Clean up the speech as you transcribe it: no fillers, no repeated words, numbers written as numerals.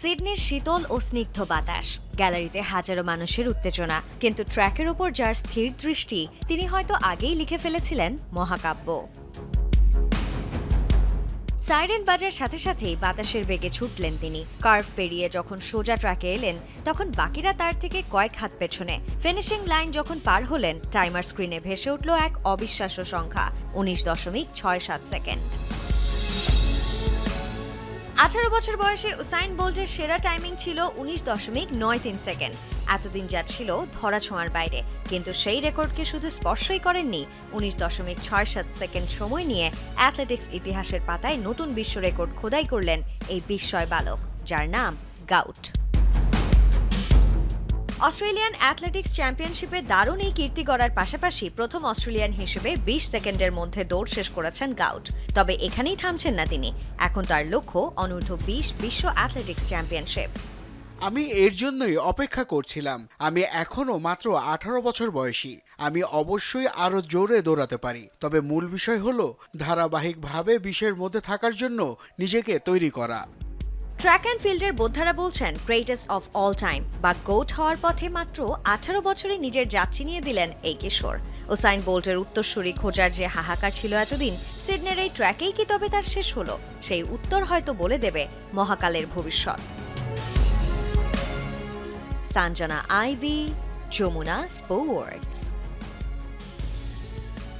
সিডনির শীতল ও স্নিগ্ধ বাতাস, গ্যালারিতে হাজারো মানুষের উত্তেজনা, কিন্তু ট্র্যাকের ওপর যার স্থির দৃষ্টি তিনি হয়তো আগেই লিখে ফেলেছিলেন মহাকাব্য। সাইরেন বাজার সাথে সাথেই বাতাসের বেগে ছুটলেন তিনি। কার্ভ পেরিয়ে যখন সোজা ট্র্যাকে এলেন তখন বাকিরা তার থেকে কয়েক হাত পেছনে। ফিনিশিং লাইন যখন পার হলেন টাইমার স্ক্রিনে ভেসে উঠল এক অবিশ্বাস্য সংখ্যা, 19.67 সেকেন্ড। 18 বছর বয়সে উসাইন বোল্টের সেরা টাইমিং ছিল 19.93 সেকেন্ড। এতদিন যা ছিল ধরাছোঁয়ার বাইরে, কিন্তু সেই রেকর্ডকে শুধু স্পর্শই করেননি, 19.67 সেকেন্ড সময় নিয়ে অ্যাথলেটিক্স ইতিহাসের পাতায় নতুন বিশ্ব রেকর্ড খোদাই করলেন এই বিস্ময় বালক, যার নাম গাউট। অস্ট্রেলিয়ান অ্যাথলেটিক্স চ্যাম্পিয়নশিপে দারুণ এই কীর্তি গড়ার পাশাপাশি প্রথম অস্ট্রেলিয়ান হিসেবে 20 সেকেন্ডের মধ্যে দৌড় শেষ করেছেন গাউট। তবে এখানেই থামছেন না তিনি, এখন তার লক্ষ্য অনূর্ধ্ব 20 বিশ্ব অ্যাথলেটিক্স চ্যাম্পিয়নশিপ। আমি এর জন্যই অপেক্ষা করছিলাম। আমি এখনো মাত্র 18 বছর বয়সী। আমি অবশ্যই আরো জোরে দৌড়াতে পারি, তবে মূল বিষয় হলো ধারাবাহিকভাবে 20-এর মধ্যে থাকার জন্য নিজেকে তৈরি করা। ট্র্যাক অ্যান্ড ফিল্ডের বোদ্ধারা বলছেন গ্রেটেস্ট অফ অল টাইম বা গোট হওয়ার পথে মাত্র 18 বছরে নিজের জাত চিনিয়ে দিলেন এই কিশোর। উসাইন বোল্টের উত্তরসূরি খোঁজার যে হাহাকার ছিল এতদিন, সিডনির এই ট্র্যাকেই কি তবে তার শেষ হলো? সেই উত্তর হয়তো বলে দেবে মহাকালের ভবিষ্যৎ। Sanjana Ivy, Jamuna sports.